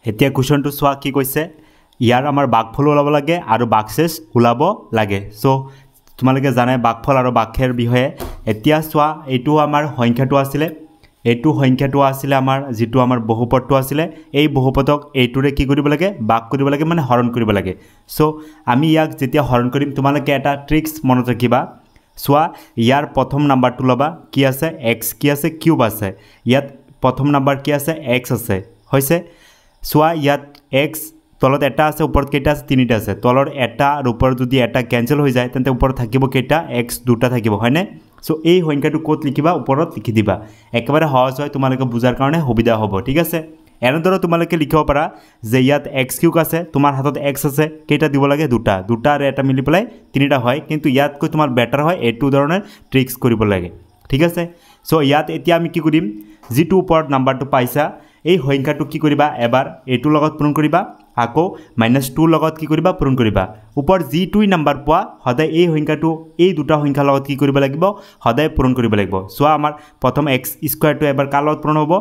এতিয়া কুৱেশ্যনটো চোৱা কি কৈছে ইয়াৰ আমাৰ বাঘফল ওলাব লাগে আৰু বাঘশেষ ওলাব লাগে সো তোমালোকে জানে বাঘফল আৰু বাঘেৰ বিষয়ে এতিয়া চোৱা এইটো আমাৰ সংখ্যাটো আছিল এইটো সংখ্যাটো আছিল আমাৰ যেটো আমাৰ বহুপদটো আছিল এই বহুপদক এইটোৰে কি কৰিব লাগে বাঘ কৰিব লাগে মানে হৰণ কৰিব লাগে সো আমি ইয়াক যেতিয়া হৰণ কৰিম তোমালোকে এটা ট্ৰিক্স মনত ৰাখিবা চোৱা ইয়াৰ প্ৰথম নাম্বাৰটো লবা কি আছে x কি আছে কিউব আছে ইয়াত প্ৰথম নাম্বাৰ কি আছে x আছে হৈছে চোৱা ইয়াত x তলত এটা আছে ওপৰত কেইটা আছে তিনিটা আছে তলৰ এটা আৰু ওপৰত যদি এটা ক্যান্সেল হৈ যায় তেন্তে ওপৰত থাকিব কেইটা x দুটা থাকিব হয়নে সো এই সংখ্যাটো কোত লিখিবা ওপৰত লিখি দিবা একেবাৰে সহজ হয় তোমালোকে বুজাৰ কাৰণে সুবিধা হ'ব ঠিক আছে এনেদৰে তোমালোকে লিখিব পাৰা যে ইয়াত x কিউব আছে তোমাৰ হাতত x আছে কেইটা দিব লাগে দুটা দুটা আৰু এটা মিলি পেলাই তিনিটা হয় কিন্তু ইয়াত কৈ তোমাৰ বেটাৰ হয় এইটো ধৰণৰ ট্ৰিক্স কৰিব লাগে ঠিক আছে সো ইয়াত এতিয়া আমি কি কৰিম যেটো ওপৰত নাম্বাৰটো পাইছা এই সংখ্যাটো কি কৰিবা এবাৰ এইটো লগত পূৰণ কৰিবা আকৌ -2 লগত কি কৰিবা পূৰণ কৰিবা ওপৰ যেটোই নাম্বাৰ পোৱা সদায় এই সংখ্যাটো এই দুটা সংখ্যা লগত কি কৰিব লাগিব সদায় পূৰণ কৰিব লাগিব সোৱা আমাৰ প্ৰথম x স্কয়াৰটো এবাৰ কাৰ লগত পূৰণ হ'ব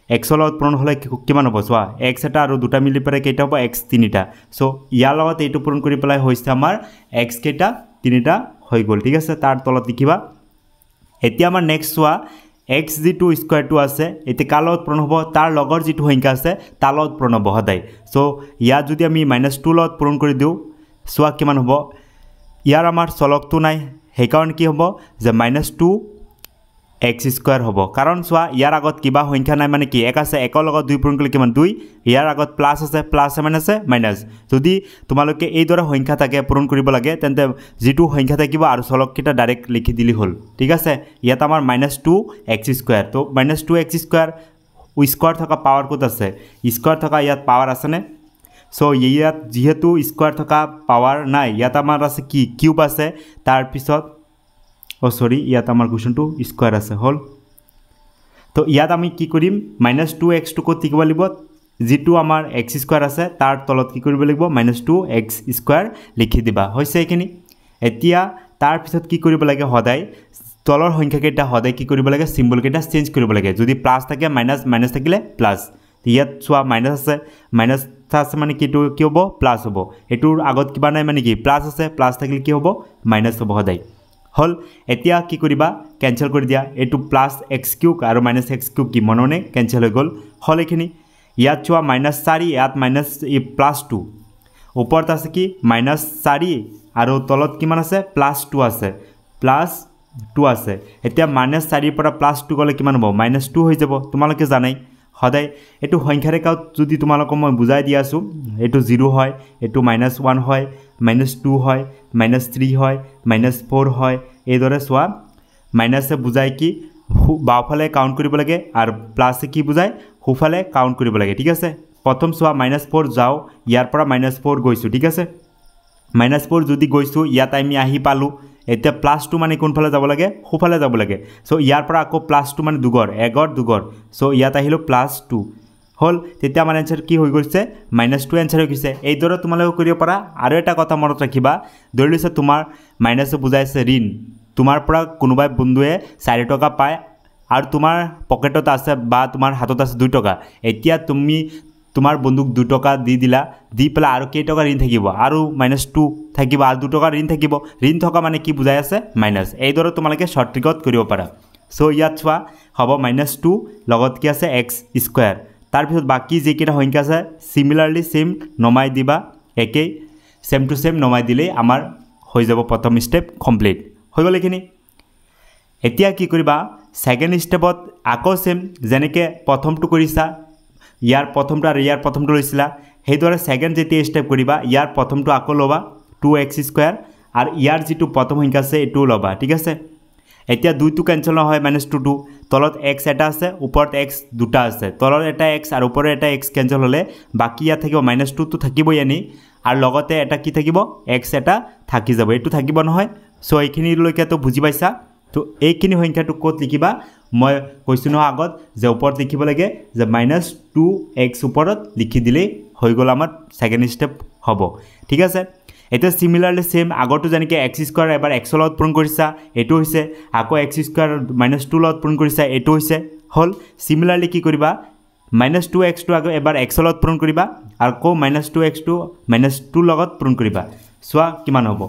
x লগত পূৰণ হলে কিমান হ'ব সোৱা x এটা আৰু দুটা মিলি পৰে কেইটা হ'ব x তিনিটা সো ইয়াৰ লগত এইটো পূৰণ কৰি পেলাই হৈছে আমাৰ x কেইটা তিনিটা হৈ গল ঠিক আছে তাৰ তলত লিখিবা এতিয়া আমাৰ নেক্সট সোৱা x যেটো স্কয়াৰটো আছে এতে কালত পূৰণ হ'ব তাৰ লগৰ যেটো সংখ্যা আছে তাৰ লগত পূৰণ হ'ব হদাই সো ইয়াত যদি আমি -2 লগত পূৰণ কৰি দিও সোৱা কিমান হ'ব ইয়াৰ আমাৰ চলকটো নাই হে কাৰণ কি হ'ব যে -2 x স্কয়াৰ হ'ব কাৰণ সোৱা ইয়াৰ আগত কিবা সংখ্যা নাই মানে কি এক আছে একৰ লগত 2 পূৰণ কৰিলে কিমান 2 ইয়াৰ আগত প্লাস আছে প্লাস আছে মাইনাস যদি তোমালোকে এই দৰে সংখ্যা থাকে পূৰণ কৰিব লাগে তেন্তে যেটো সংখ্যা থাকিব আৰু চলক কিটা ডাইৰেক্ট লিখি দিলি হল ঠিক আছে ইয়াত আমাৰ -2 x স্কয়াৰ তো -2 x স্কয়াৰ স্কয়াৰ থকা পাৱাৰ কত আছে স্কয়াৰ থকা ইয়াত পাৱাৰ আছে নে সো ইয়াত যেহেতু স্কয়াৰ থকা পাৱাৰ নাই ইয়াত আমাৰ আছে কি কিউব আছে তাৰ পিছত সৰি ইয়াত আমাৰ কোৱেশ্যনটো স্কয়াৰ আছে হল তো ইয়াত আমি কি কৰিম -2x টো কত লিখিব লাগিব যেটো আমাৰ x স্কয়াৰ আছে তাৰ তলত কি কৰিব লাগিব -2x স্কয়াৰ লিখি দিবা হৈছে এখিনি এতিয়া তাৰ পিছত কি কৰিব লাগে সদায় তলৰ সংখ্যা কেইটা সদায় কি কৰিব লাগে সিম্বল কেইটা চেঞ্জ কৰিব লাগে যদি প্লাস থাকে মাইনাস থাকিলে প্লাস ইয়াত সোৱা মাইনাস আছে মানে কিটো কি হ'ব প্লাস হ'ব এটোৰ আগত কিবা নাই মানে কি প্লাস আছে প্লাস থাকিলে কি হ'ব মাইনাস হ'ব সদায় হল এতিয়া কি কৰিবা ক্যান্সেল কৰি দিয়া এটো প্লাস x কিউব আৰু -x কিউব কি মননে ক্যান্সেল হৈ গল হল এখিনি ইয়াত চোৱা -4 ইয়াত +2 ওপৰত আছে কি -4 আৰু তলত কিমান আছে +2 আছে +2 আছে এতিয়া -4 পৰা +2 গলে কিমান হ'ব -2 হৈ যাব তোমালোকে জানাই সদায় এটো সংখ্যা ৰেখাত যদি তোমালোকক মই বুজাই দি আছো এটো 0 হয় এটো -1 হয় -2 হয় -3 হয় -4 হয় এই দৰে সোৱা মাইনাসে বুজাই কি বাওফালে কাউন্ট কৰিব লাগে আৰু প্লাসে কি বুজাই হুফালে কাউন্ট কৰিব লাগে ঠিক আছে প্ৰথম সোৱা -4 যাও ইয়াৰ পৰা -4 গৈছো ঠিক আছে -4 যদি গৈছো ইয়াত আমি আহি পালো এতিয়া +2 মানে কোনফালে যাব লাগে হুফালে যাব লাগে সো ইয়াৰ পৰা আকৌ +2 মানে দুগৰ এগৰ দুগৰ সো ইয়াত আহিলো +2 হল তেতিয়া আমাৰ आंसर কি হৈ গৈছে -2 आंसर হৈ গৈছে এই দৰে তোমালোকে কৰিব পাৰা আৰু এটা কথা মনত ৰাখিবা ধৰিলৈছে তোমাৰ মাইনাসে বুজাইছে ঋণ তোমাৰ পৰা কোনোবাই বন্ধুৱে 4 টকা পায় আৰু তোমাৰ পকেটত আছে বা তোমাৰ হাতত আছে 2 টকা এতিয়া তুমি তোমাৰ বন্ধুক 2 টকা দি দিলা দি পেলা আৰু কেই টকা ঋণ থাকিব আৰু -2 থাকিব আৰু 2 টকা ঋণ থাকিব ঋণ থকা মানে কি বুজাই আছে মাইনাস এই দৰে তোমালোকে শৰ্ট ট্ৰিকত কৰিব পাৰা সো ইয়াত চোৱা হ'ব -2 লগত কি আছে x স্কয়াৰ তাৰ পিছত বাকি যে কিটা সংখ্যা আছে সিমিলাৰলি সেম নমাই দিবা একে সেম টু সেম নমাই দিলে আমাৰ হৈ যাব প্ৰথম স্টেপ কমপ্লিট হৈ গল এখিনি এতিয়া কি কৰিবা সেকেন্ড স্টেপত আকৌ সেম যেনেকে প্ৰথমটো কৰিছা ইয়াৰ প্ৰথমটো আৰু ইয়াৰ প্ৰথমটো লৈছিলা হেইদৰে সেকেন্ড যেতি স্টেপ কৰিবা ইয়াৰ প্ৰথমটো আকৌ লবা 2x স্কয়াৰ আৰু ইয়াৰ যেটো প্ৰথম সংখ্যা আছে এটো লবা ঠিক আছে এতিয়া দুইটো ক্যান্সেল নহয় -2 তলত x এটা আছে ওপৰত x দুটা আছে তলৰ এটা x আৰু ওপৰৰ এটা x ক্যান্সেল হলে বাকি ইয়া থাকিব -2 তো থাকিবই আনি আৰু লগতে এটা কি থাকিব x এটা থাকি যাব এটো থাকিব নহয় সো এইখিনি লৈকে তো বুজি পাইছা তো এইখিনি সংখ্যাটো কত লিখিবা মই কৈছো ন আগত যে ওপৰত লিখিব লাগে যে -2x ওপৰত লিখি দিলে হৈ গল আমাৰ সেকেন্ড স্টেপ হ'ব ঠিক আছে এটা সিমিলাৰলি সেম আগৰটো জানিকে x স্কয়াৰ এবাৰ x লগত পূৰণ কৰিছা এটো হৈছে আকৌ x স্কয়াৰ -2 লগত পূৰণ কৰিছা এটো হৈছে হল সিমিলাৰলি কি কৰিবা -2x2 আকৌ এবাৰ x লগত পূৰণ কৰিবা আৰু আকৌ -2x2 -2 লগত পূৰণ কৰিবা চোৱা কিমান হ'ব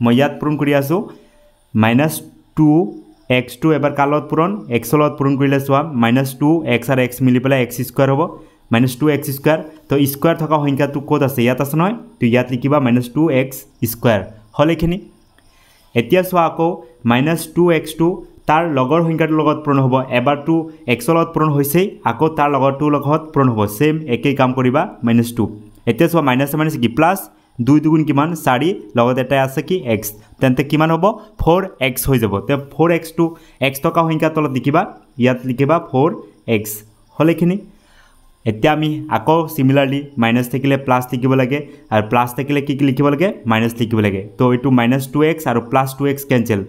মই ইয়াত পূৰণ কৰি আছো -2x2 এবাৰ কাৰ লগত পূৰণ x লগত পূৰণ কৰিলে চোৱা -2x আৰু x মিলি পেলাই x² হ'ব -2x² তো স্কয়াৰ থকা সংখ্যাটো ক'ত আছে ইয়াত আছে নহয় তো ইয়াত লিখিবা -2x² হল এখিনি এতিয়া চোৱা আকৌ -2x2 তাৰ লগৰ সংখ্যাটোৰ লগত পূৰণ হ'ব এবাৰটো x লগত পূৰণ হৈছে আকৌ তাৰ লগৰটোৰ লগত পূৰণ হ'ব সেম একেই কাম কৰিবা -2 এতিয়া চোৱা মাইনাস কি প্লাস 2 দুগুণ কিমান 4 লগত এটা আছে কি x তেন্তে কিমান হ'ব 4x হৈ যাব তে 4x টো x থকা সংখ্যা তলত লিখিবা ইয়াত লিখিবা 4x হল এখিনি এতিয়া আমি আকৌ সিমিলাৰলি মাইনাস থাকিলে প্লাস লিখিব লাগে আৰু প্লাস থাকিলে কি লিখিব লাগে মাইনাস লিখিব লাগে তো এটো -2x আৰু +2x কেনসেল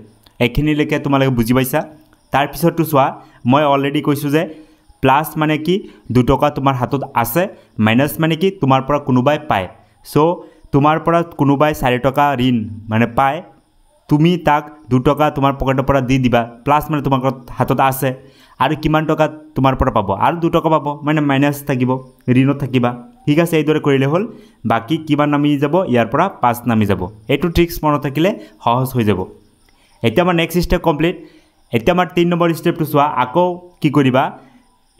এখিনি লেকে তোমালোকে বুজি পাইছা তাৰ পিছৰটো চোৱা মই অলৰেডি কৈছো যে প্লাস মানে কি 2 টকা তোমাৰ হাতত আছে মাইনাস মানে কি তোমাৰ পৰা কোনোবাই পায় সো তোমাৰ পৰা কোনোবাই 4 টকা ঋণ মানে পায় তুমি তাক 2 টকা তোমাৰ পকেটৰ পৰা দি দিবা প্লাস মানে তোমাৰ হাতত আছে আৰু কিমান টকা তোমাৰ পৰা পাব আৰু 2 টকা পাব মানে মাইনাস থাকিব ঋণত থাকিবা ঠিক আছে এইদৰে কৰিলে হল বাকি কিমান নামি যাব ইয়াৰ পৰা 5 নামি যাব এটো ট্ৰিক্স মনত থাকিলে সহজ হৈ যাব এতিয়া আমাৰ নেক্সট স্টেপ কমপ্লিট এতিয়া আমাৰ 3 নম্বৰ স্টেপটো চোৱা আকৌ কি কৰিবা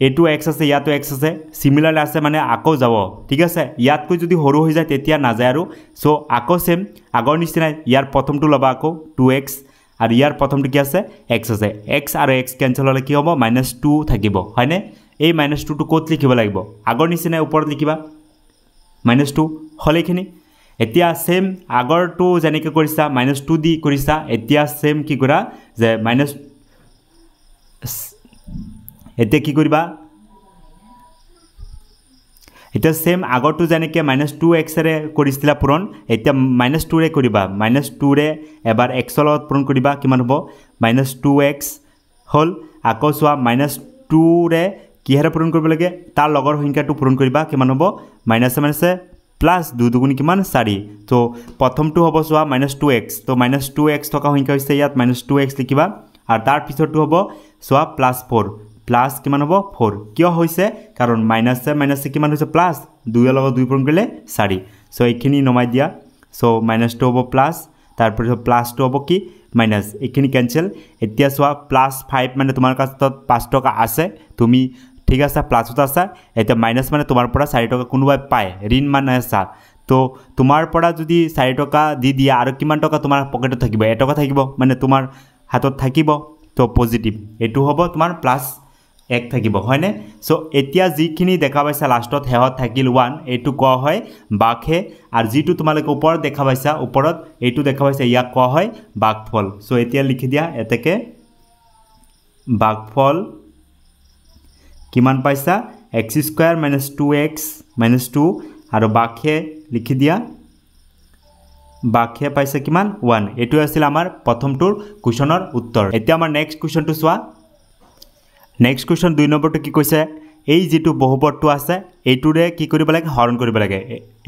এটো x আছে ইয়াতো x আছে সিমিলাৰ আছে মানে আকৌ যাব ঠিক আছে ইয়াতকৈ যদি হৰু হৈ যায় তেতিয়া না যায় আৰু সো আকৌ সেম আগৰ নিচিনা ইয়াৰ প্ৰথমটো লবা আকৌ 2x আৰু ইয়াৰ প্ৰথমটো কি আছে x আছে x আৰু x কেনসেল হলে কি হ'ব -2 থাকিব হয়নে এই -2 টো ক'ত লিখিব লাগিব আগৰ নিচিনা ওপৰত লিখিবা -2 হলেখিনি এতিয়া সেম আগৰটো যেনেকৈ কৰিছা -2 দি কৰিছা এতিয়া সেম কি কৰা যে এতিয়া কি কৰিবা এটা সেম আগৰটো যেনেকৈ -2x ৰে কৰিছিলা পূৰণ এতিয়া -2 ৰে কৰিবা -2 ৰে এবাৰ x লগত পূৰণ কৰিবা কিমান হ'ব -2x হল আকৌ চোৱা -2 ৰে কিহেৰে পূৰণ কৰিব লাগে তাৰ লগৰ সংখ্যাটো পূৰণ কৰিবা কিমান হ'ব মাইনাসে প্লাস 2 দুগুণ কিমান 4 তো প্ৰথমটো হ'ব চোৱা -2x তো -2x থকা সংখ্যা হৈছে ইয়াত -2x লিখিবা আৰু তাৰ পিছৰটো হ'ব চোৱা +4 প্লাস কিমান হ'ব 4 কিয় হৈছে কাৰণ মাইনাসে কিমান হৈছে প্লাস 2 এৰ লগত 2 পূৰণ কৰিলে 4 সো এইখিনি নমাই দিয়া সো -2 হ'ব প্লাস তাৰ পিছত +2 হ'ব কি মাইনাস এইখিনি কেনসেল এতিয়া চোৱা +5 মানে তোমাৰ কাছত 5 টকা আছে তুমি ঠিক আছে প্লাসত আছে এটা মাইনাস মানে তোমাৰ পৰা 4 টকা কোনোবাই পায় ঋণ মানে আছে তো তোমাৰ পৰা যদি 4 টকা দি দিয়া আৰু কিমান টকা তোমাৰ পকেটত থাকিব 1 টকা থাকিব মানে তোমাৰ হাতত থাকিব তো পজিটিভ এটো হ'ব তোমাৰ +1 থাকিব হয়নে সো এতিয়া যিখিনি দেখা পাইছা লাষ্টত হেহত থাকিল 1 এটো কোৱা হয় বাঘে আৰু যেটো তোমালোকে ওপৰত দেখা পাইছা ওপৰত এটো দেখা পাইছা ইয়াক কোৱা হয় বাঘফল সো এতিয়া লিখি দিয়া এতেকে বাঘফল কিমান পাইছা x² - 2x - 2 আৰু বাঘে লিখি দিয়া বাঘে পাইছা কিমান 1 এটো আছিল আমাৰ প্ৰথমটোৰ কোৱেশ্চনৰ উত্তৰ এতিয়া আমাৰ নেক্সট কোৱেশ্চনটো চোৱা নেক্সট কোৱেশ্চন 2 নম্বৰটো কি কৈছে এই যেটো বহুপদটো আছে এইটোৰে কি কৰিব লাগে হৰণ কৰিব লাগে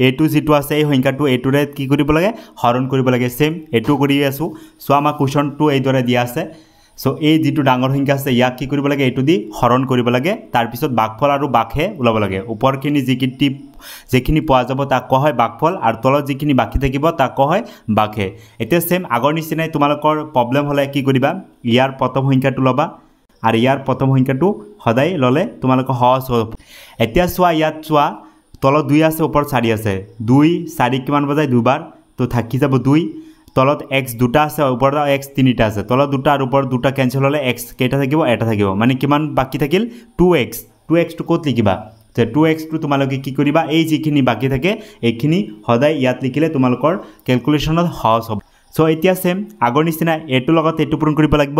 এটো যেটো আছে এই সংখ্যাটো এইটোৰে কি কৰিব লাগে হৰণ কৰিব লাগে সেম এটো কৰি আছো সো আমাৰ কোৱেশ্চনটো এই দৰে দিয়া আছে সো এই যেটো ডাঙৰ সংখ্যা আছে ইয়াক কি কৰিব লাগে এটো দি হৰণ কৰিব লাগে তাৰ পিছত বাঘফল আৰু বাঘে উলাব লাগে ওপৰখিনি যেখিনি পোৱা যাব তাক কোৱা হয় বাঘফল আৰু তলত যেখিনি বাকি থাকিব তাক কোৱা হয় বাঘে এতিয়া সেম আগৰ নিচিনাই তোমালোকৰ প্ৰবলেম হলে কি কৰিবা ইয়াৰ প্ৰথম সংখ্যাটো লবা আৰু ইয়াৰ প্ৰথম সংখ্যাটো সদায় ললে তোমালোকৰ সহজ হ'ব এতিয়া চোৱা ইয়াত চোৱা তলত 2 আছে ওপৰত 4 আছে 2 4 কিমান বজায় দুবাৰ তো থাকি যাব 2 তলত x দুটা আছে ওপৰত x তিনিটা আছে তলত দুটা আৰু ওপৰত দুটা কেনসেল হলে x কেইটা থাকিব এটা থাকিব মানে কিমান বাকি থাকিল 2x টো ক'ত লিখিবা যে 2x টো তোমালোকে কি কৰিবা এই যিখিনি বাকি থাকে এইখিনি সদায় ইয়াত লিখিলে তোমালোকৰ ক্যালকুলেশনত সহজ হ'ব সো এতিয়া সেম আগৰ নিচিনা এটো লগত এটো পূৰণ কৰিব লাগিব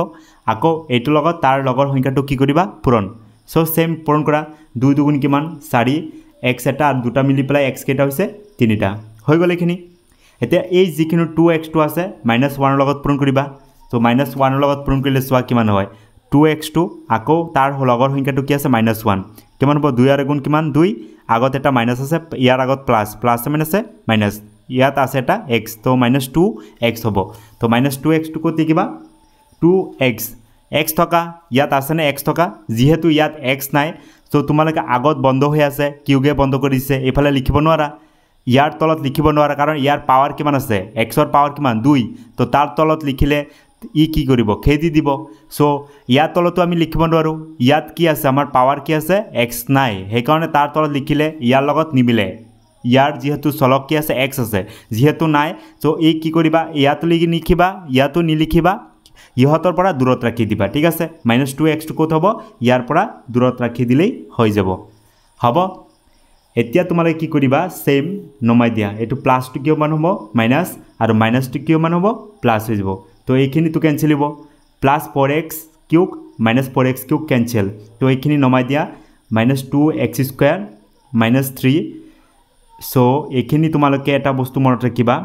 আকৌ এটো লগত তাৰ লগৰ সংখ্যাটো কি কৰিবা পূৰণ সো সেম পূৰণ কৰা 2 দুগুণ কিমান 4 x এটা আৰু দুটা মিলি পেলাই x কেইটা হৈছে তিনিটা হৈ গ'ল এখিনি এতিয়া এই যিখিনি 2x টো আছে -1 লগত পূৰণ কৰিবা তো -1 লগত পূৰণ কৰিলে চোৱা কিমান হয় 2x টো আকৌ তাৰ লগৰ সংখ্যাটো কি আছে -1 কিমান হ'ব 2 আৰু গুণ কিমান 2 আগত এটা মাইনাস আছে ইয়াৰ আগত প্লাস আছে মাইনাস ইয়াত আছে এটা x তো -2x হ'ব তো -2x টো ক'ত লিখিবা 2x x থকা ইয়াত আছে নে x থকা যেহেতু ইয়াত x নাই সো তোমালোকে আগত বন্ধ হৈ আছে কিউগে বন্ধ কৰি দিছে এফালে লিখিব নোৱাৰা ইয়াৰ তলত লিখিব নোৱাৰা কাৰণ ইয়াৰ পাৱাৰ কিমান আছে xৰ পাৱাৰ কিমান 2 তো তাৰ তলত লিখিলে ই কি কৰিব খেদি দিব সো ইয়াৰ তলতো আমি লিখিব নোৱাৰো ইয়াত কি আছে আমাৰ পাৱাৰ কি আছে x নাই সেই কাৰণে তাৰ তলত লিখিলে ইয়াৰ লগত নিমিলে ইয়াৰ যেহেতু চলক কি আছে x আছে যেহেতু নাই সো এই কি কৰিবা ইয়াত লিখিবা ইয়াতো নিলিখিবা ইহতৰ পৰা দূৰত ৰাখি দিবা ঠিক আছে -2x টো কত হ'ব ইয়াৰ পৰা দূৰত ৰাখি দিলেই হৈ যাব হ'ব এতিয়া তোমালোকে কি কৰিবা সেম নমাই দিয়া এটো প্লাস টো কিয় মান হ'ব মাইনাস আৰু মাইনাস টো কিয় মান হ'ব প্লাস হৈ যাব তো এইখিনি তো ক্যান্সেল হ'ব plus 4x cube minus 4x cube cancel তো এইখিনি নমাই দিয়া -2x স্কয়ার -3 সো এইখিনি তোমালোকে এটা বস্তু মনত ৰাখিবা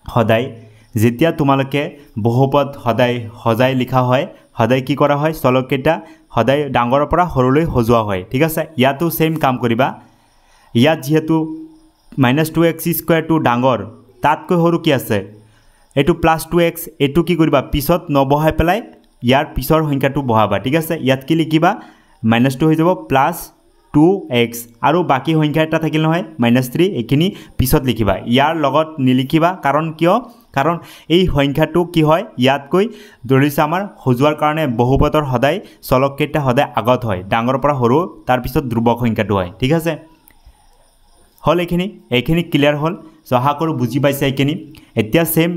সদায় যেতিয়া তোমালোকে বহুপদ সদায় লিখা হয় সদায় কি কৰা হয় চলককেইটা সদায় ডাঙৰৰ পৰা সৰুলৈ সজোৱা হয় ঠিক আছে ইয়াতো সেম কাম কৰিবা ইয়াত যেহেতু -2x স্কয়াৰ টো ডাঙৰ তাতকৈ সৰু কি আছে এটো +2x এটো কি কৰিবা পিছত নবহাই পেলাই ইয়াৰ পিছৰ সংখ্যাটো বহাবা ঠিক আছে ইয়াত কি লিখিবা -2 হৈ যাব +2x আৰু বাকি সংখ্যা এটা থাকিল নহয় -3 এখিনি পিছত লিখিবা ইয়াৰ লগত নিলিখিবা কাৰণ কিয় কাৰণ এই সংখ্যাটো কি হয় ইয়াতকৈ ধৰিছে আমাৰ হজুৱাৰ কাৰণে বহুপদৰ সদায় চলককেইটা সদায় আগত হয় ডাঙৰৰ পৰা সৰু তাৰ পিছত ধ্ৰুবক সংখ্যাটো হয় ঠিক আছে হল এইখিনি ক্লিয়াৰ হল সো আশা কৰো বুজি পাইছে এইখিনি এতিয়া সেম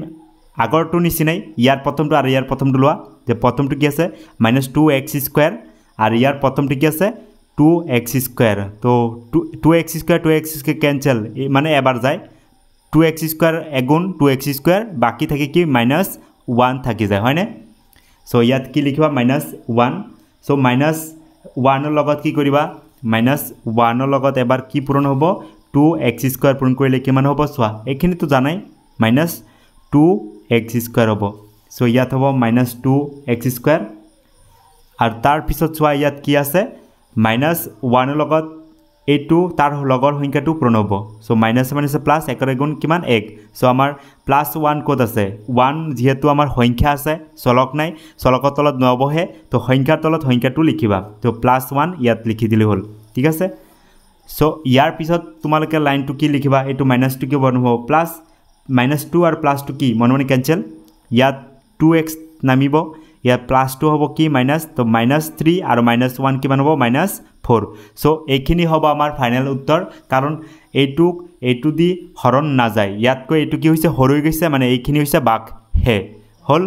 আগৰটো নিচিনাই ইয়াৰ প্ৰথমটো আৰু ইয়াৰ প্ৰথমটো লোৱা যে প্ৰথমটো কি আছে -2x স্কয়াৰ আৰু ইয়াৰ প্ৰথমটো কি আছে 2x স্কয়াৰ তো 2x স্কয়াৰ ক্যান্সেল মানে এবাৰ যায় 2x স্কয়ার এগুণ 2x স্কয়ার বাকি থাকে কি -1 থাকি যায় হয়নে সো ইয়াত কি লিখিবা -1 সো -1 ৰ লগত কি কৰিবা -1 ৰ লগত এবাৰ কি পূৰণ হ'ব 2x স্কয়াৰ পূৰণ কৰিলে কিমান হ'ব চোৱা এইখিনি তো জানাই -2x স্কয়াৰ হ'ব সো ইয়াত হ'ব -2x স্কয়াৰ আৰু তাৰ পিছত চোৱা ইয়াত কি আছে -1 ৰ লগত এইটো তাৰ লগৰ সংখ্যাটো পূৰণ হ'ব সো - প্লাস একৰ গুণ কিমান 1 সো আমাৰ +1 কত আছে 1 যেহেতু আমাৰ সংখ্যা আছে চলক নাই চলকৰ তলত নবহে তো সংখ্যাৰ তলত সংখ্যাটো লিখিবা তো +1 ইয়াত লিখি দিলে হ'ল ঠিক আছে সো ইয়াৰ পিছত তোমালোকে লাইনটো কি লিখিবা এটো -2 কি বনাব প্লাস -2 আৰু +2 কি মনে ক্যান্সেল ইয়াত 2x নামিব ইয়াত +2 হ'ব কি মাইনাস তো -3 আৰু -1 কিমান হ'ব -4 সো এইখিনি হ'ব আমাৰ ফাইনাল উত্তৰ কাৰণ এইটো দি হৰণ না যায় ইয়াতকৈ এইটো কি হৈছে হৰ হৈ গৈছে মানে এইখিনি হৈছে বাক হে হল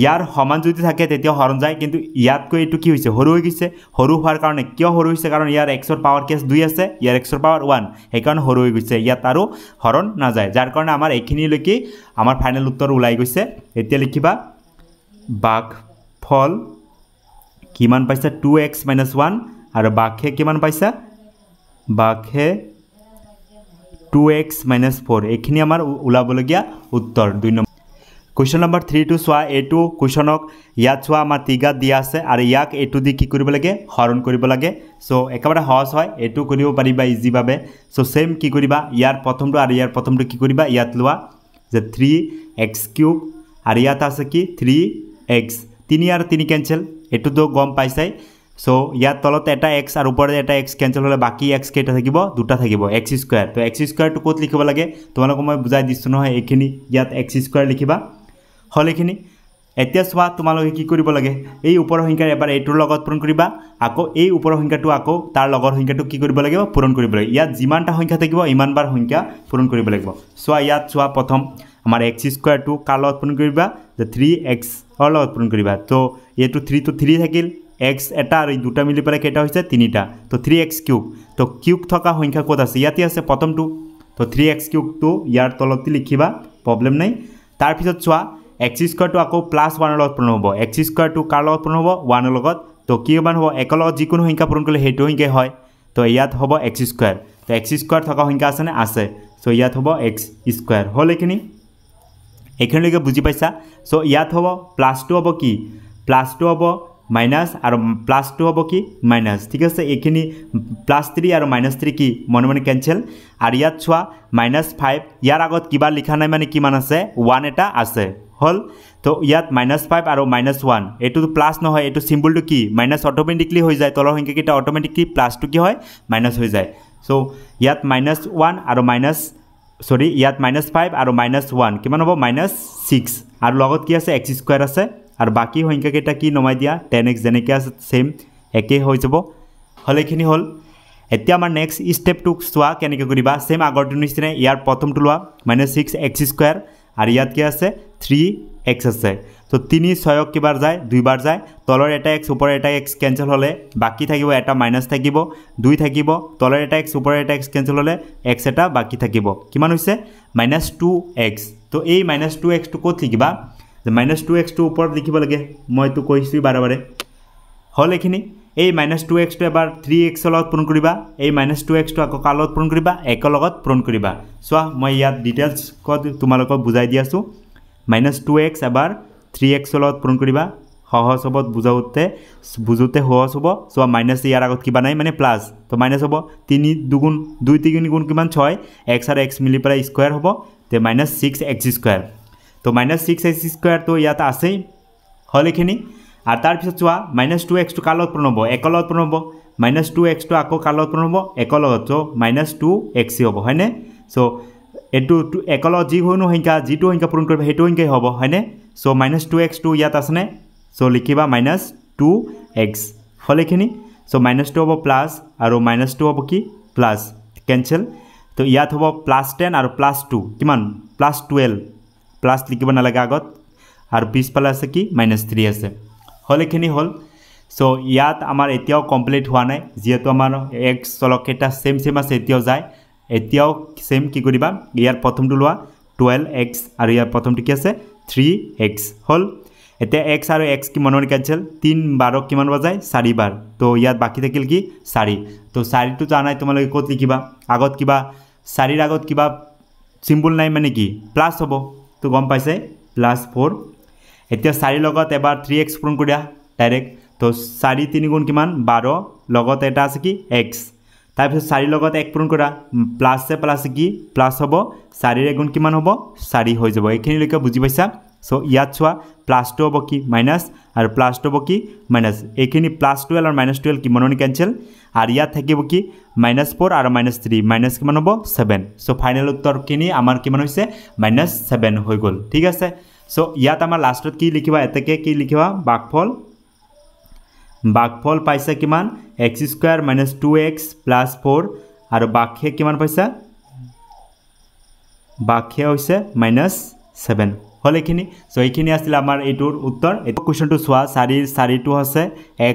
ইয়াৰ সমান যদি থাকে তেতিয়া হৰণ যায় কিন্তু ইয়াতকৈ এইটো কি হৈছে হৰ হৈ গৈছে হৰু হোৱাৰ কাৰণে কিয় হৰ হৈছে কাৰণ ইয়াৰ x ৰ পাৱাৰ কেস 2 আছে ইয়াৰ x ৰ পাৱাৰ 1 এই কাৰণে হৰ হৈ গৈছে ইয়াত আৰু হৰণ না যায় যাৰ কাৰণে আমাৰ এইখিনি লৈকে আমাৰ ফাইনাল উত্তৰ ওলাই গৈছে এতিয়া লিখিবা বাক ফল কিমান পাইছা 2x - 1 আৰু বাকহে কিমান পাইছা বাকহে 2x - 4 এইখিনি আমাৰ ওলাবলগীয়া উত্তৰ 2 নম্বৰ কোৱেশ্চন নম্বৰ 3 টু সোয়া এটো কোৱেশ্চনক ইয়াত সোয়া আমাৰ তিগাত দিয়া আছে আৰু ইয়াক এটো দি কি কৰিব লাগে হৰণ কৰিব লাগে সো একেবাৰে সহজ হয় এটো কৰিব পাৰিবা ইজি ভাবে সো সেম কি কৰিবা ইয়াৰ প্ৰথমটো আৰু ইয়াৰ প্ৰথমটো কি কৰিবা ইয়াত লোৱা যে 3x³ আৰু ইয়াত আছে কি 3x 3 আৰু 3 ক্যান্সেল এটো তো গম পাইছাই সো ইয়াত তলত এটা x আৰু ওপৰত এটা x ক্যান্সেল হলে বাকি x কেটা থাকিব দুটা থাকিব x² তো x² টো কত লিখিব লাগে তোমালোকক মই বুজাই দিছো নহয় এইখিনি ইয়াত x² লিখিবা হলেখিনি এতিয়া সোয়া তোমালোকে কি কৰিব লাগে এই ওপৰৰ সংখ্যা এবাৰ এইটোৰ লগত পূৰণ কৰিবা আকৌ এই ওপৰৰ সংখ্যাটো আকৌ তাৰ লগৰ সংখ্যাটো কি কৰিব লাগিব পূৰণ কৰিব লাগে ইয়াত যিমানটা সংখ্যা থাকিব ইমান বাৰ সংখ্যা পূৰণ কৰিব লাগিব সোয়া ইয়াত সোয়া প্ৰথম আমাৰ x² টো কাৰ লগত পূৰণ কৰিবা যে 3x ৰ লগত পূৰণ কৰিবা তো এটো 3 তো 3 থাকিল x এটা আৰু দুটা মিলি পেলাই কেটা হৈছে তিনিটা তো 3x³ তো কিউব থকা সংখ্যা কত আছে ইয়াতে আছে প্ৰথমটো তো 3x³ তো ইয়াৰ তলতে লিখিবা প্ৰবলেম নাই তাৰ পিছত সোয়া x² টো আকৌ +1 লগত পূৰণ হ'ব x² টো কাৰ লগত পূৰণ হ'ব 1 ৰ লগত তো কি মান হ'ব এক লগত যিকোনো সংখ্যা পূৰণ কৰিলে হেটো সংখ্যা হয় তো ইয়াত হ'ব x² তো x² থকা সংখ্যা আছে নে আছে সো ইয়াত হ'ব x² হল এখিনিলৈকে বুজি পাইছা সো ইয়াত হ'ব +2 হ'ব কি +2 হ'ব মাইনাস আৰু +2 হ'ব কি মাইনাস ঠিক আছে এখিনি +3 আৰু -3 কি মনে ক্যান্সেল আৰু ইয়াত সোয়া -5 ইয়াৰ আগত কিবা লিখা নাই মানে কিমান আছে 1 এটা আছে হল তো ইয়াত -5 আৰু -1 এটো প্লাস নহয় এটো সিম্বলটো কি মাইনাস অটোমেটিকলি হৈ যায় তলৰ সংখ্যাকেইটা অটোমেটিকলি প্লাসটো কি হয় মাইনাস হৈ যায় সো ইয়াত -1 আৰু ইয়াত -5 আৰু -1 কিমান হ'ব -6 আৰু লগত কি আছে x² আছে আৰু বাকি সংখ্যাকেইটা কি নমাই দিয়া 10x যেনেকৈ আছে সেম একে হৈ যাব হলেখিনি হল এতিয়া আমাৰ নেক্সট স্টেপটো চোৱা কেনেকৈ কৰিবা সেম আগৰটো নিচিনা ইয়াৰ প্ৰথমটো লোৱা -6x² আৰু ইয়াত কি আছে 3x আছে তো 3 6ক কিবাৰ যায় দুইবাৰ যায় তলৰ এটা x ওপৰৰ এটা x কেনসেল হলে বাকি থাকিব এটা মাইনাস থাকিব 2 থাকিব তলৰ এটা x ওপৰৰ এটা x কেনসেল হলে x এটা বাকি থাকিব কিমান হৈছে -2x তো এই -2x টো ক'ত লিখিবা যে -2x টো ওপৰত লিখিব লাগে মই তো কৈছো বাৰে হল এখিনি এই -2x টো এবাৰ 3x লগত পূৰণ কৰিবা এই -2x টো আকৌ কাৰ লগত পূৰণ কৰিবা 1 লগত পূৰণ কৰিবা চোৱা মই ইয়াত ডিটেইলছ কত তোমালোকক বুজাই দি আছো -2x এবাৰ 3x লগত পূৰণ কৰিবা সহজ হ'ব বুজাওতে সহজ হ'ব চোৱা মাইনাস ইয়াৰ আগত কিবা নাই মানে প্লাস তো মাইনাস হ'ব 3 দুগুণ 2 3 গুণ কিমান 6 x আৰু x মিলি পেলাই স্কয়াৰ হ'ব তে -6x² তো -6x² তো ইয়াত আছে হলেখিনি আর তার পিছত চোৱা -2x টো কাৰ লগত পূৰণ হ'ব 1 লগত পূৰণ হ'ব -2x টো আকৌ কাৰ লগত পূৰণ হ'ব 1 লগত তো -2x হ'ব হয়নে সো এটো 1 লগত যি হয়নো সংখ্যা যিটো সংখ্যা পূৰণ কৰিব হেটো সংখ্যাই হ'ব হয়নে সো -2x টো ইয়াত আছে নে সো লিখিবা -2x হলেখিনি সো -2 হ'ব প্লাস আৰু -2 হ'ব কি প্লাস ক্যান্সেল তো ইয়াত হ'ব +10 আৰু +2 কিমান +12 প্লাস লিখিব নালাগে আগত আৰু পিছফালে আছে কি -3 আছে হলেখিনি হল সো ইয়াত আমাৰ এতিয়াও কমপ্লিট হোৱা নাই যেহেতু আমাৰ x চলকেটা সেম আছে এতিয়াও যায় এতিয়াও সেম কি কৰিবা ইয়াৰ প্ৰথমটো লোৱা 12x আৰু ইয়াৰ প্ৰথমটো কি আছে 3x হল এতিয়া x আৰু x কি মনৰ ক্যান্সেল 3 12 কিমান বজায় 4 বাৰ তো ইয়াত বাকি থাকিল কি 4 তো 4 টো জানাই তোমালোকে ক'ত লিখিবা আগত কিবা 4 ৰ আগত কিবা সিম্বল নাই মানে কি প্লাস হ'ব তো গম পাইছে +4 এতিয়া 4 লগত এবাৰ 3x পূৰণ কৰিয়া ডাইৰেক্ট তো 4 3 গুণ কিমান 12 লগত এটা আছে কি x তাৰ পিছত 4 লগত 1 পূৰণ কৰা প্লাস কি প্লাস হ'ব 4 ৰ গুণ কিমান হ'ব 4 হৈ যাব এইখিনি লৈকে বুজি পাইছা সো ইয়াত চোৱা +2 হ'ব কি মাইনাস আৰু +2 হ'ব কি মাইনাস এইখিনি +12 আৰু -12 কি মননি ক্যান্সেল আৰু ইয়াত থাকিব কি -4 আৰু -3 মাইনাস কিমান হ'ব 7 সো ফাইনাল উত্তৰ কিনি আমাৰ কিমান হৈছে -7 হৈ গল ঠিক আছে সো ইয়াত আমাৰ লাষ্টত কি লিখিবা এতেকে কি লিখিবা বাঘফল পাইছা কিমান x² - 2x + 4 আৰু বাঘে কিমান পাইছা বাঘে হৈছে -7 হলেখিনি সো এইখিনি আছিল আমাৰ এইটোৰ উত্তৰ এই কোৱেশ্চনটো চোৱা 4 টো আছে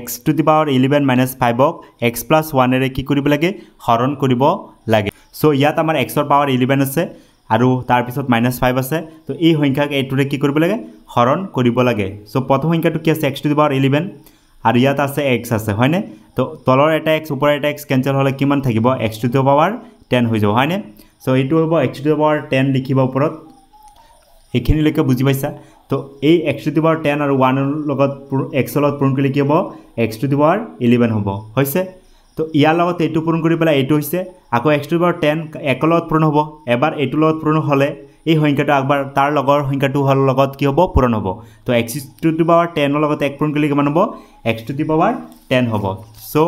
x⁻11 - 5ক x + 1 এৰে কি কৰিব লাগে হৰণ কৰিব লাগে সো ইয়াত আমাৰ x ৰ পাৱাৰ 11 আছে আৰু তাৰ পিছত -5 আছে তো এই সংখ্যাক এইটোৰে কি কৰিব লাগে হৰণ কৰিব লাগে সো প্ৰথম সংখ্যাটো কি আছে x⁻11 আৰু ইয়াত আছে x আছে হয়নে তো তলৰ এটা x ওপৰৰ এটা x কেনসেল হলে কিমান থাকিব x⁻10 হৈ যাব হয়নে সো এইটো হ'ব x⁻10 লিখিবা ওপৰত এইখিনি লৈকে বুজি পাইছা তো এই x⁻10 আৰু 1 ৰ লগত x ৰ লগত পূৰণ কৰিলে কি হ'ব x⁻11 হ'ব হৈছে তো ইয়াৰ লগত এইটো পূৰণ কৰি পেলাই এইটো হৈছে আকৌ x⁻10 1 লগত পূৰণ হ'ব এবাৰ এইটো লগত পূৰণ হলে এই সংখ্যাটো একবাৰ তাৰ লগৰ সংখ্যাটো হল লগত কি হ'ব পূৰণ হ'ব তো x⁻10 ৰ লগত 1 পূৰণ কৰিলে কিমান হ'ব x⁻10 হ'ব সো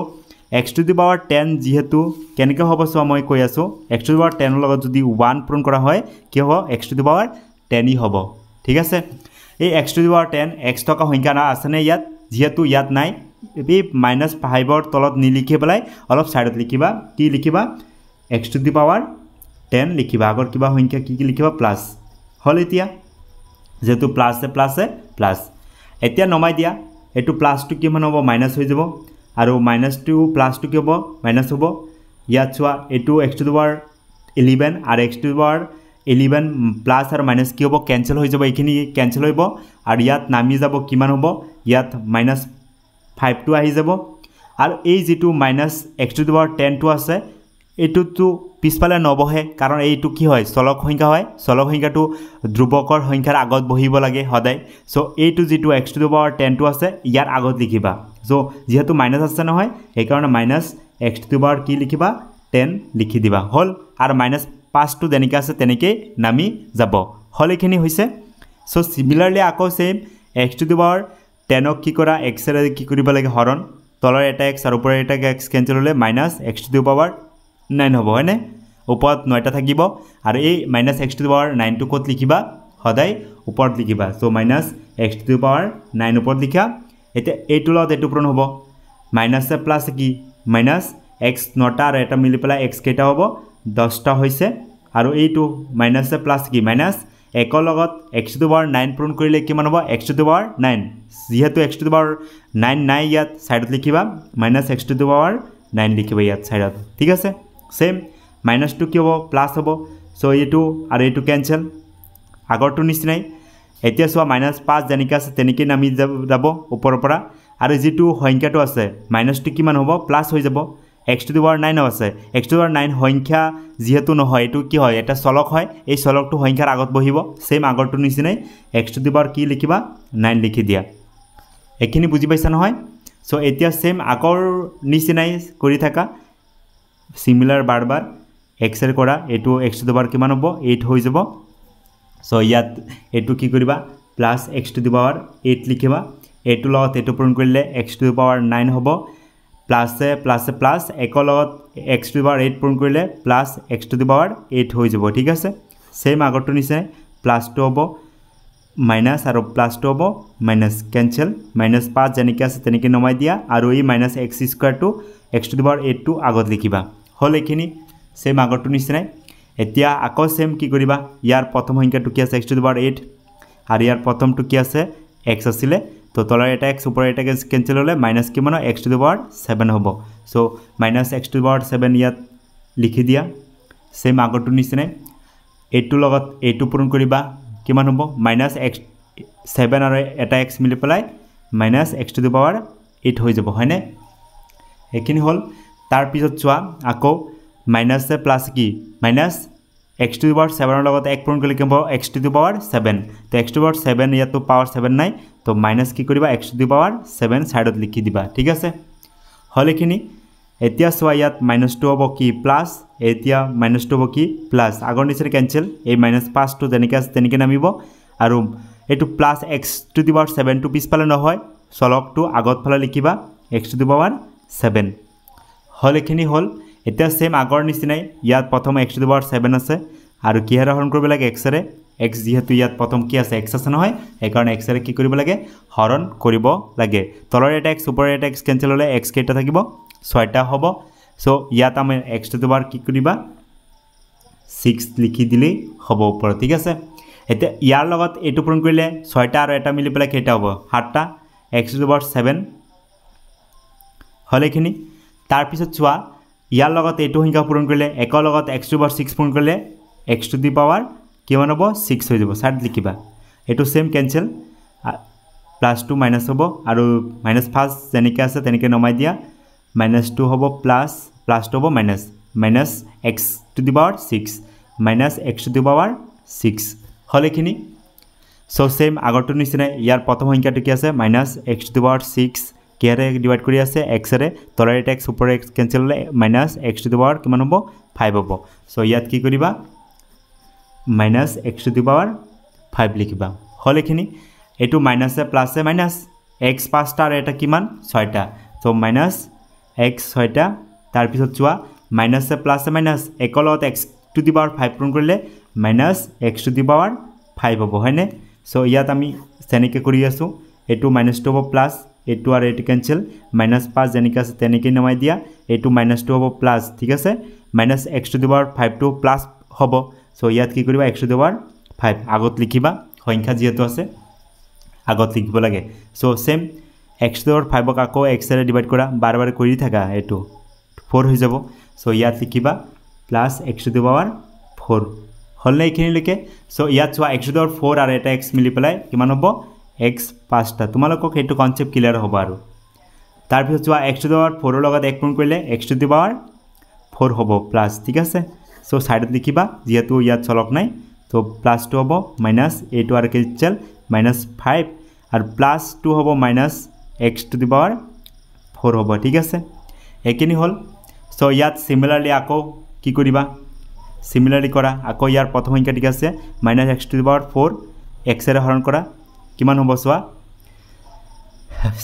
x⁻10 যেহেতু কেনেকৈ হ'ব সো মই কৈ আছো x⁻10 ৰ লগত যদি 1 পূৰণ কৰা হয় কি হ'ব x⁻10 হ'ব ঠিক আছে এই x⁻10 x থকা সংখ্যা না আছে নে ইয়াত যেহেতু ইয়াত নাই এই -5 ৰ তলত নিলিখি পেলাই অলপ সাইডত লিখিবা কি লিখিবা x⁻10 লিখিবা আগৰ কিবা সংখ্যা কি লিখিবা প্লাস হল এতিয়া যেহেতু প্লাস এতিয়া নমাই দিয়া এটো প্লাসটো কিমান হ'ব মাইনাস হৈ যাব আৰু -2 + 2 কি হ'ব মাইনাস হ'ব ইয়াত চোৱা এটো x⁻11 আৰু x⁻11 প্লাস আৰু মাইনাস কি হ'ব ক্যান্সেল হৈ যাব এইখিনি ক্যান্সেল হ'ব আৰু ইয়াত নামি যাব কিমান হ'ব ইয়াত -5 টো আহি যাব আৰু এই যেটো -x⁻10 টো আছে এটো তো পিছফালে নবহে কাৰণ এইটো কি হয় চলক সংখ্যা হয় চলক সংখ্যাটো ধ্ৰুবকৰ সংখ্যাৰ আগত বহিব লাগে সদায় সো এইটো যেটো x⁻10 টো আছে ইয়াৰ আগত লিখিবা সো যেহেতু মাইনাস আছে নহয় এই কাৰণে -x⁻ কি লিখিবা 10 লিখি দিবা হল আৰু -5 টো যেনেকৈ আছে তেনেকৈ নামি যাব হল এইখিনি হৈছে সো সিমিলারলি আকো সেম x টু দি পাওয়ার 10 কি করা x এর কি করিব লাগে হরণ তলৰ এটা x আর উপরে এটা x ক্যান্সেল হলে minus x to the power 9 হ'ব হয়নে ওপৰত 9টা থাকিব আৰু এই minus x to the power 9 টু কত লিখিবা সদায় ওপৰত লিখিবা so minus x to the power 9 ওপৰত লিখা এটা এইটো লগত এইটো পূৰণ হ'ব মাইনাস প্লাস কি মাইনাস x 9টা আৰু এটা মিলি পেলাই x কেটা হ'ব 10টা হৈছে আৰু এইটো মাইনাস প্লাস কি মাইনাস একৰ লগত x টু দি পাওয়াৰ 9 পূৰণ কৰিলে কিমান হ'ব x টু দি পাওয়ার 9 যেহেতু x টু দি পাওয়ার 9 নাই ইয়াত সাইডত লিখিবা minus x to the power 9 লিখিবা ইয়াত সাইডত ঠিক আছে সেম মাইনাস টু কি হ'ব প্লাস হ'ব সো এইটো আৰু এইটো ক্যান্সেল আগৰটো নিচিনাই এতিয়া সোৱা মাইনাস 5 যেনেকৈ আছে তেনেকৈ নামি যাব ওপৰৰ পৰা আৰু যেটো সংখ্যাটো আছে মাইনাস টু কিমান হ'ব প্লাস হৈ যাব x টু দি পাওয়ার 9 আছে x টু দি পাওয়ার 9 সংখ্যা যেহেতু নহয় এটো কি হয় এটা চলক হয় এই চলকটো সংখ্যাৰ আগত বহিব সেম আগৰটো নিচিনাই x টু দি পাওয়ার কি লিখিবা 9 লিখি দিয়া এখিনি বুজি পাইছা নহয় সো এতিয়া সেম আগৰ নিচিনাই কৰি থাকা সিমিলাৰ বাৰবাৰ x এৰ কৰা এটো x টু দি পাওয়ার কিমান হ'ব 8 হৈ যাব সো ইয়াত এটো কি কৰিবা plus x to the power 8 লিখিবা এটো লগত এটো পূৰণ কৰিলে x টু দি পাওয়াৰ 9 হ'ব প্লাস প্লাস একৰ লগত x টু দি পাওয়াৰ 8 পূৰণ কৰিলে plus x to the power 8 হৈ যাব ঠিক আছে সেম আগৰটো নিচিনাই প্লাস টু হ'ব মাইনাস আৰু প্লাস টু হ'ব মাইনাস ক্যান্সেল মাইনাস 5 যেনেকৈ আছে তেনেকৈ নমাই দিয়া আৰু এই minus x square to x to the power 8 টু আগত লিখিবা হল এখিনি সেম আগৰটো নিচিনাই এতিয়া আকৌ সেম কি কৰিবা ইয়াৰ প্ৰথম সংখ্যাটো কি আছে x টু দি পাওয়াৰ 8 আৰু ইয়াৰ প্ৰথমটো কি আছে x আছিলে তো তলৰ এটা x ওপৰৰ এটা ক্যান্সেল হলে মাইনাস কিমান x টু দি পাওয়ার 7 হ'ব so minus x to the power 7 ইয়াত লিখি দিয়া সেম আগৰটো নিচিনাই এইটো লগত এইটো পূৰণ কৰিবা কিমান হ'ব মাইনাস x 7 আৰু এটা x মিলি পেলাই minus x to the power 8 হৈ যাব হয়নে এখিনি হল তাৰ পিছত চোৱা আকৌ মাইনাস প্লাস কি minus x to the power 7 ৰ লগত 1 পূৰণ কৰিলে কি হ'ব x টু দি পাওয়ার 7 তো x টু দি পাওয়ার 7 ইয়াতো পাওয়ার 7 নাই তো মাইনাস কি কৰিবা x টু দি পাওয়াৰ 7 সাইডত লিখি দিবা ঠিক আছে হল এখিনি এতিয়া চোৱা ইয়াত মাইনাস 2 হ'ব কি প্লাস এতিয়া মাইনাস 2 হ'ব কি প্লাস আগৰ নিচিনা ক্যান্সেল এই মাইনাস 5 টো যেনেকৈ আছে তেনেকৈ নামিব আৰু এটো plus x to the power 7 to পিছফালে নহয় চলকটো আগত ফালে লিখিবা x টু দি পাওয়ার 7 হল এখিনি হল এতিয়া সেম আগৰ নিচিনাই ইয়াত প্ৰথম x টু দি পাওয়াৰ 7 আছে আৰু কি হৰণ কৰিব লাগে x ৰে x যেহেতু ইয়াত প্ৰথম কি আছে x আছে নহয় এই কাৰণে x ৰে কি কৰিব লাগে হৰণ কৰিব লাগে তলৰ এটা x ওপৰৰ এটা x ক্যান্সেল হলে x কেটা থাকিব 6টা হ'ব সো ইয়াত আমি x টু দি পাওয়ার কি কৰিবা 6 লিখি দিলে হ'ব ওপৰ ঠিক আছে এতিয়া ইয়াৰ লগত এটো পূৰণ কৰিলে 6টা আৰু এটা মিলি পেলাই কেটা হ'ব 7টা x টু দি পাওয়ার 7 হলেখিনি তাৰ পিছত চোৱা ইয়াৰ লগত এটো সংখ্যা পূৰণ কৰিলে একৰ লগত x টু দি পাওয়াৰ 6 পূৰণ কৰিলে x টু দি পাওয়ার কিমান হ'ব 6 হৈ যাব সাইড লিখিবা এটো সেম ক্যান্সেল প্লাস 2 মাইনাস হ'ব আৰু মাইনাস 5 যেনেকৈ আছে তেনেকৈ নমাই দিয়া মাইনাস 2 হ'ব প্লাস 2 হ'ব minus x to the power 6 minus x to the power 6 হলেখিনি সো সেম আগৰটো নিচিনা ইয়াৰ প্ৰথম সংখ্যাটো কি আছে minus x to the power 6 কেৰে ডিভাইড কৰি আছে x ৰে তলৰ এটা x ওপৰৰ x ক্যান্সেল হলে minus x to the power কিমান হ'ব 5 হ'ব সো ইয়াত কি কৰিবা minus x to the power 5 লিখিবা হলেখিনি এটো মাইনাস প্লাস মাইনাস x 5টা আৰু এটা কিমান 6টা সো মাইনাস x 6টা তাৰ পিছত চোৱা মাইনাস প্লাস মাইনাস একৰ লগত x টু দি পাওয়াৰ 5 পূৰণ কৰিলে minus x to the power 5 হ'ব হয়নে সো ইয়াত আমি তেনেকৈ কৰি আছো এটো মাইনাস 2 হ'ব প্লাস এটো আৰু এটো ক্যান্সেল মাইনাস 5 যেনেকৈ আছে তেনেকৈ নমাই দিয়া এটো মাইনাস 2 হ'ব প্লাস ঠিক আছে minus x to the power 5 to plus হ'ব সো ইয়াত কি কৰিবা x টু দি পাওয়ার 5 আগত লিখিবা সংখ্যা যেহেতু আছে আগত লিখিব লাগে so same x to the power 5 ক আকৌ x ৰে ডিভাইড কৰা বাৰবাৰ কৰি থাকা এটো 4 হৈ যাব সো ইয়াত লিখিবা প্লাস x টু দি পাওয়ার 4 হল না এখিনি লিখে সো ইয়াত চোৱা x টু দি পাওয়াৰ 4 আৰু এটা x মিলি পেলাই কিমান হ'ব x 5টা তোমালোকক এইটো কনসেপ্ট ক্লিয়াৰ হ'ব আৰু তাৰ পিছত চোৱা x টু দি পাওয়াৰ 4 ৰ লগত 1 পূৰণ কৰিলে x টু দি পাওয়ার 4 হ'ব প্লাস ঠিক আছে সো সাইডত লিখিবা যেহেতু ইয়াত চলক নাই তো প্লাস 2 হ'ব মাইনাস এইটো আৰু ক্যান্সেল মাইনাস 5 আৰু প্লাস 2 হ'ব মাইনাস x টু দি পাওয়ার 4 হ'ব ঠিক আছে এখিনি হল সো ইয়াত সিমিলারলি আকৌ কি কৰিবা সিমিলাৰলি কৰা আকৌ ইয়াৰ প্ৰথম সংখ্যা ঠিক আছে minus x to the power 4 এক্সেৰে হৰণ কৰা কিমান হ'ব চোৱা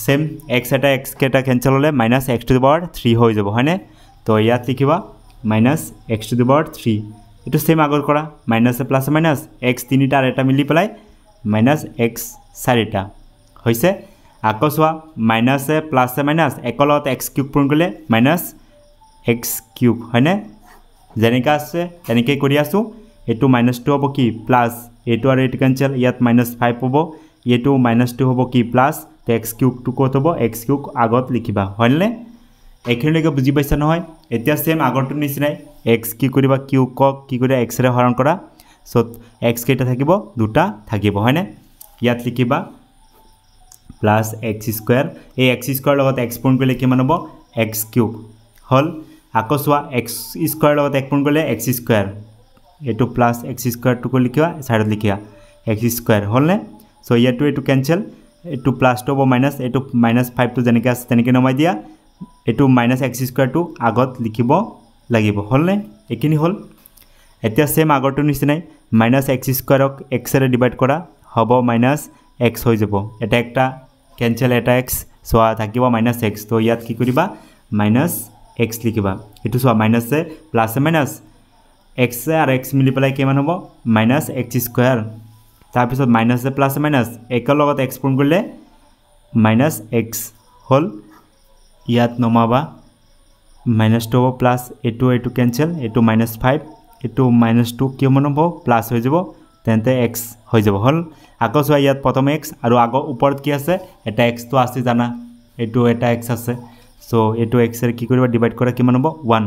সেম এক্স এটা এক্স কেটা কেঞ্চেল হ'লে minus x to the power 3 হৈ যাব হয়নে তো ইয়াত লিখিবা minus x to the power 3 এইটো সেম আগৰ কৰা মাইনাছে প্লাছে মাইনাছ এক্স তিনিটা আৰু এটা মিলি পেলাই মাইনাছ এক্স চাৰিটা হৈছে আকৌ চোৱা মাইনাছে প্লাছে মাইনাছ একৰ লগত এক্স কিউব পূৰণ কৰিলে মাইনাছ এক্স কিউব হয়নে যেনেকৈ আছে তেনেকৈ কৰি আছোঁ এইটো -2 হ'ব কি প্লাছ এইটো আৰু এইটো কেঞ্চেল ইয়াত -5 হ'ব এইটো -2 হ'ব কি প্লাছ তো এক্স কিউবটো ক'ত হ'ব এক্স কিউব আগত লিখিবা হয়নে এইখিনিলৈকে বুজি পাইছা নহয় এতিয়া সেম আগৰটোৰ নিচিনাই এক্স কি কৰিবা কিউবক কি কৰি এক্সৰে হৰণ কৰা সো এক্স কেইটা থাকিব দুটা থাকিব হয়নে ইয়াত লিখিবা প্লাছ এক্স স্কোৱাৰ এই এক্স স্কোৱাৰ লগত এক্স পূৰণ কৰিলে কিমান হ'ব এক্স কিউব হ'ল আকৌ চোৱা এক্স স্কোৱাৰ লগত এক পূৰণ কৰিলে এক্স স্কোৱাৰ এইটো প্লাছ এক্স স্কোৱাৰটো লিখিবা চাইডত লিখিবা এক্স স্কোৱাৰ হ'লনে সো ইয়াতো এইটো কেঞ্চেল এইটো প্লাছটো হ'ব মাইনাছ এইটো -5টো যেনেকৈ আছে তেনেকৈ নমাই দিয়া এইটো মাইনাছ এক্স স্কোৱাৰটো আগত লিখিব লাগিব হ'লনে এইখিনি হ'ল এতিয়া সেম আগৰটোৰ নিচিনাই মাইনাছ এক্স স্কোৱাৰক এক্সৰে ডিভাইড কৰা হ'ব মাইনাছ এক্স হৈ যাব এটা একটা কেঞ্চেল এটা এক্স চোৱা থাকিব মাইনাছ এক্স তো ইয়াত কি কৰিবা মাইনাছ এক্স লিখিবা এইটো চোৱা মাইনাছে প্লাছে মাইনাছ এক্সে আৰু এক্স মিলি পেলাই কিমান হ'ব মাইনাছ এক্স স্কোৱাৰ তাৰপিছত মাইনাছে প্লাছে মাইনাছ একৰ লগত এক্স পূৰণ কৰিলে মাইনাছ এক্স হ'ল ইয়াত নমাবা -2 হ'ব প্লাছ এইটো কেঞ্চেল এইটো -5 এইটো -2 কিমান হ'ব প্লাছ হৈ যাব তেন্তে এক্স হৈ যাব হ'ল আকৌ চোৱা ইয়াত প্ৰথম এক্স আৰু আগৰ ওপৰত কি আছে এটা এক্সটো আছে জানা এইটো এটা এক্স আছে সো এইটো এক্সৰে কি কৰিবা ডিভাইড কৰা কিমান হ'ব 1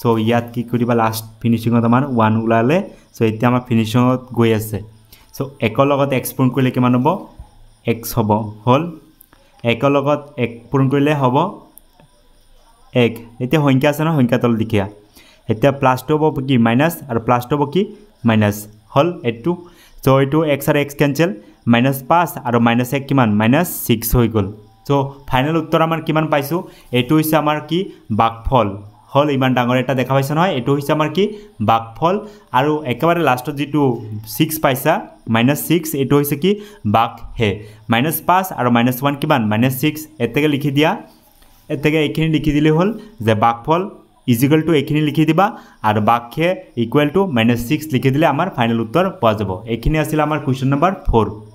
সো ইয়াত কি কৰিবা লাষ্ট ফিনিশিঙত আমাৰ 1 ওলালে সো এতিয়া আমাৰ ফিনিশিঙত গৈ আছে সো একৰ লগত এক্স পূৰণ কৰিলে কিমান হ'ব এক্স হ'ব হ'ল একৰ লগত এক পূৰণ কৰিলে হ'ব এক এতিয়া সংখ্যা আছে ন সংখ্যা তল লিখিয়া এতিয়া প্লাছটো হ'ব কি মাইনাছ আৰু প্লাছটো হ'ব কি মাইনাছ হ'ল এইটো সো এইটো এক্স আৰু এক্স কেঞ্চেল -5 আৰু -1 কিমান -6 হৈ গ'ল সো ফাইনেল উত্তৰ আমাৰ কিমান পাইছোঁ এইটো হৈছে আমাৰ কি বাঘফল হ'ল ইমান ডাঙৰ এটা দেখা পাইছা নহয় এইটো হৈছে আমাৰ কি বাঘফল আৰু একেবাৰে লাষ্টত যিটো 6 পাইছা -6 এইটো হৈছে কি বাঘহে -5 আৰু -1 কিমান -6 এতেকে লিখি দিয়া এতেকে এইখিনি লিখি দিলে হ'ল যে বাঘফল ইজিক্যাল টু এইখিনি লিখি দিবা আৰু বাঘে ইকুৱেল টু -6 লিখি দিলে আমাৰ ফাইনেল উত্তৰ পোৱা যাব এইখিনি আছিল আমাৰ কুৱেশ্যন নম্বৰ 4